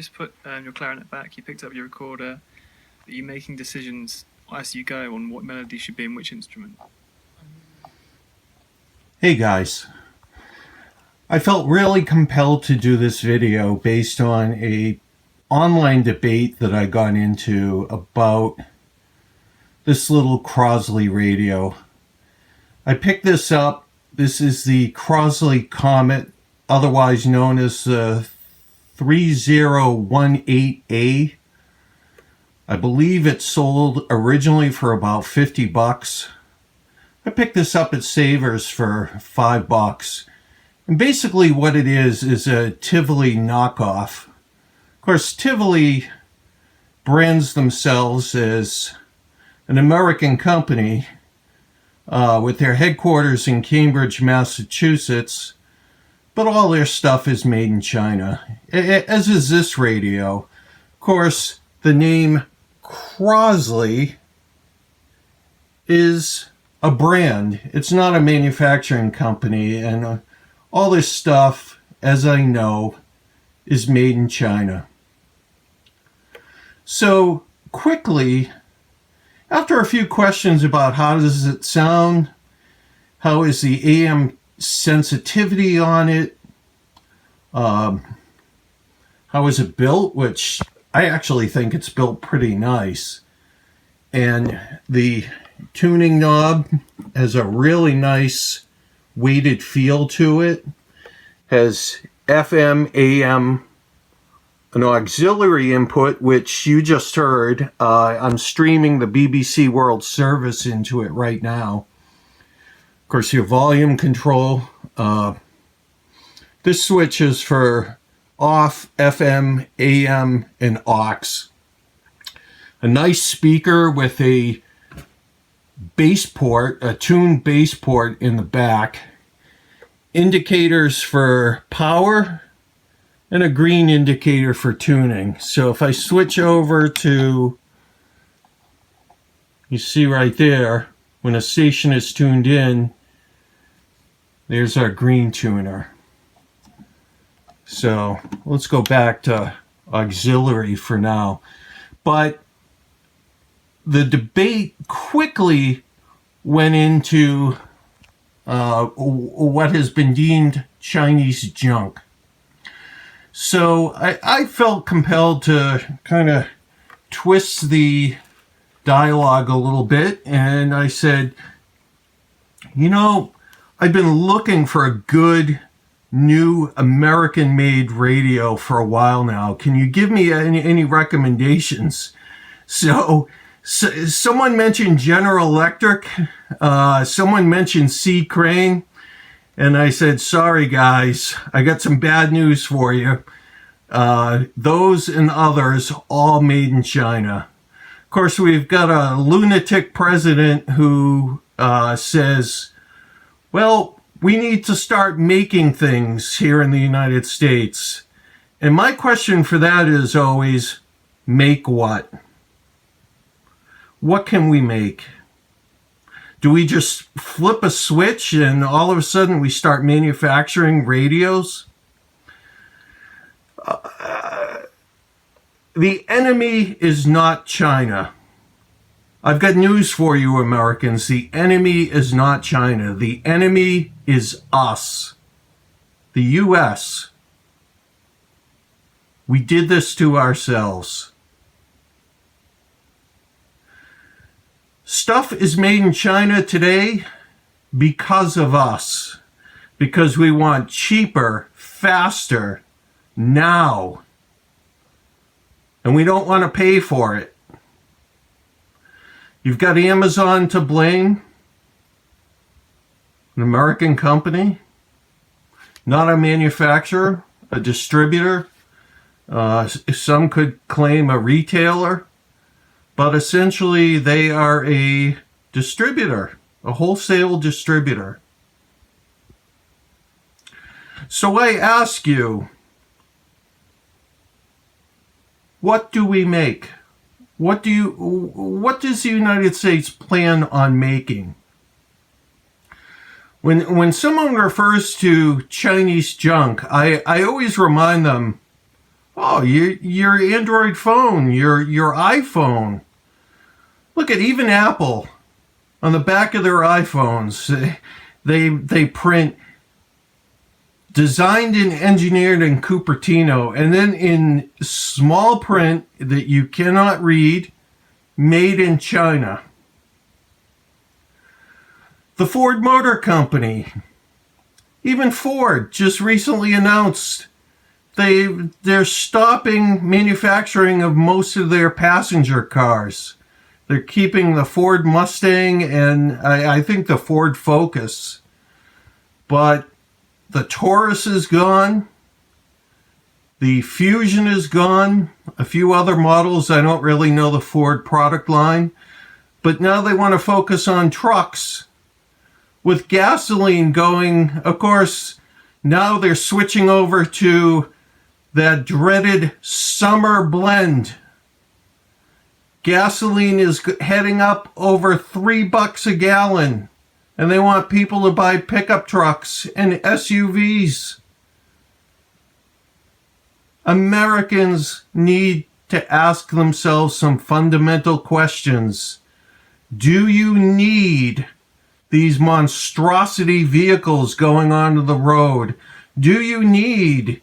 just put your clarinet back, you picked up your recorder, are you making decisions as you go on what melody should be in which instrument? Hey guys, I felt really compelled to do this video based on a online debate that I got into about this little Crosley Radio. I picked this up. This is the Crosley Comet, otherwise known as the CR3018A. I believe it sold originally for about $50. I picked this up at Savers for $5. And basically what it is a Tivoli knockoff. Of course, Tivoli brands themselves as an American company with their headquarters in Cambridge, Massachusetts, but all their stuff is made in China, as is this radio. Of course, the name Crosley is a brand. It's not a manufacturing company, and all this stuff, as I know, is made in China. So quickly, after a few questions about how does it sound, how is the AM sensitivity on it, how is it built, which I actually think it's built pretty nice, and the tuning knob has a really nice weighted feel to it, has FM, AM, an auxiliary input, which you just heard. I'm streaming the BBC World Service into it right now. Of course, your volume control. This switch is for off, FM, AM, and aux. A nice speaker with a bass port, a tuned bass port in the back. Indicators for power and a green indicator for tuning. So if I switch over to, you see right there, when a station is tuned in, there's our green tuner. So let's go back to auxiliary for now. But the debate quickly went into what has been deemed Chinese junk. So I felt compelled to kind of twist the dialogue a little bit, and I said, you know, I've been looking for a good new American-made radio for a while now. Can you give me any recommendations? So someone mentioned General Electric, someone mentioned C. Crane, and I said, sorry guys, I got some bad news for you. Those and others all made in China. Of course, we've got a lunatic president who says, well, we need to start making things here in the United States. And my question for that is always, make what? What can we make? Do we just flip a switch and all of a sudden we start manufacturing radios? The enemy is not China. I've got news for you, Americans. The enemy is not China. The enemy is us, the U.S. We did this to ourselves. Stuff is made in China today because of us, because we want cheaper, faster, now, and we don't want to pay for it. You've got Amazon to blame, an American company, not a manufacturer, a distributor. Some could claim a retailer, but essentially they are a distributor, a wholesale distributor. So I ask you, what do we make? What does the United States plan on making? When someone refers to Chinese junk, I always remind them Oh, your Android phone, your iPhone. Look at even Apple on the back of their iPhones. They print designed and engineered in Cupertino, and then in small print that you cannot read, made in China. The Ford Motor Company, even Ford just recently announced they're stopping manufacturing of most of their passenger cars. They're keeping the Ford Mustang and I think the Ford Focus. But the Taurus is gone. The Fusion is gone. A few other models. I don't really know the Ford product line. But now they want to focus on trucks. With gasoline going, of course, now they're switching over to that dreaded summer blend. Gasoline is heading up over $3 a gallon. And they want people to buy pickup trucks and SUVs. Americans need to ask themselves some fundamental questions. Do you need these monstrosity vehicles going onto the road? Do you need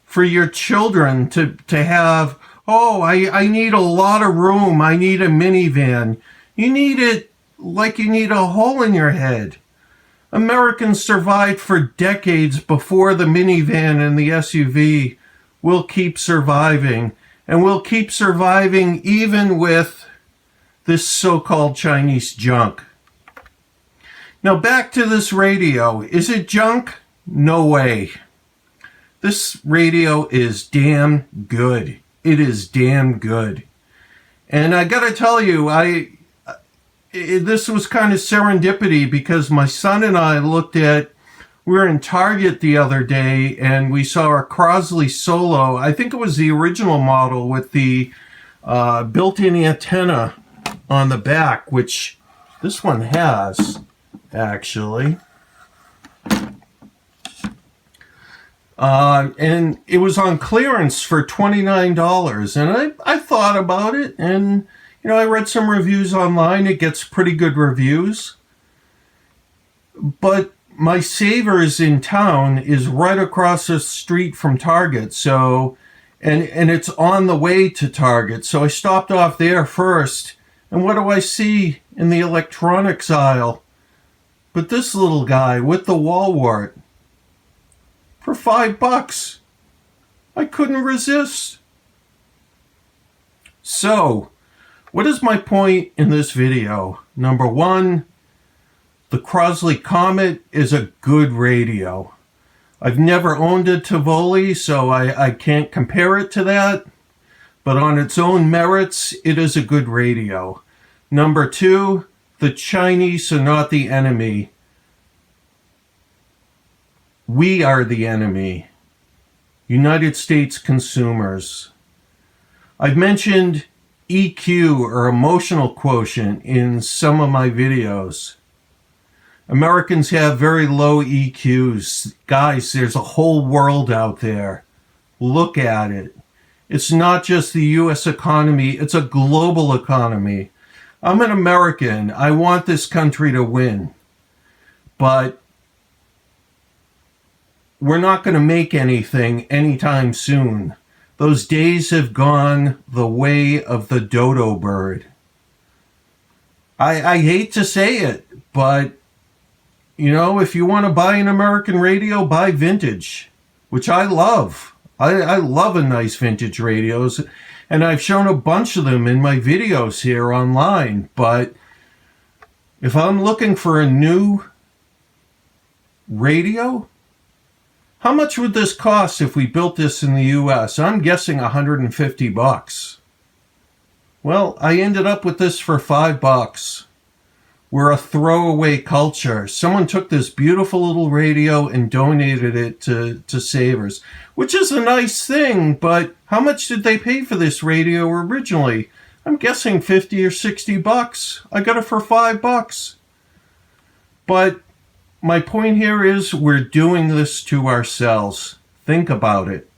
for your children to have, I need a lot of room, I need a minivan? You need it like you need a hole in your head. Americans survived for decades before the minivan and the SUV. We'll keep surviving, and we'll keep surviving even with this so-called Chinese junk. Now back to this radio. Is it junk? No way. This radio is damn good. It is damn good. And I gotta tell you, this was kind of serendipity because my son and I we were in Target the other day and we saw a Crosley Solo. I think it was the original model with the built-in antenna on the back, which this one has, actually. And it was on clearance for $29. And I thought about it, and I read some reviews online. It gets pretty good reviews. But my Savers in town is right across the street from Target. So, and it's on the way to Target. So I stopped off there first. And what do I see in the electronics aisle? But this little guy with the wall wart for $5. I couldn't resist. So, what is my point in this video? Number one, the Crosley Comet is a good radio. I've never owned a Tivoli, so I can't compare it to that. But on its own merits, it is a good radio. Number two, the Chinese are not the enemy. We are the enemy. United States consumers. I've mentioned EQ, or emotional quotient, in some of my videos. Americans have very low EQs. Guys, there's a whole world out there. Look at it. It's not just the U.S. economy, it's a global economy. I'm an American. I want this country to win. But we're not going to make anything anytime soon. Those days have gone the way of the dodo bird. I hate to say it, but, if you want to buy an American radio, buy vintage, which I love. I love a nice vintage radios, and I've shown a bunch of them in my videos here online. But if I'm looking for a new radio, how much would this cost if we built this in the U.S.? I'm guessing $150. Well, I ended up with this for $5. We're a throwaway culture. Someone took this beautiful little radio and donated it to Savers, which is a nice thing, but how much did they pay for this radio originally? I'm guessing $50 or $60. I got it for $5. But my point here is we're doing this to ourselves. Think about it.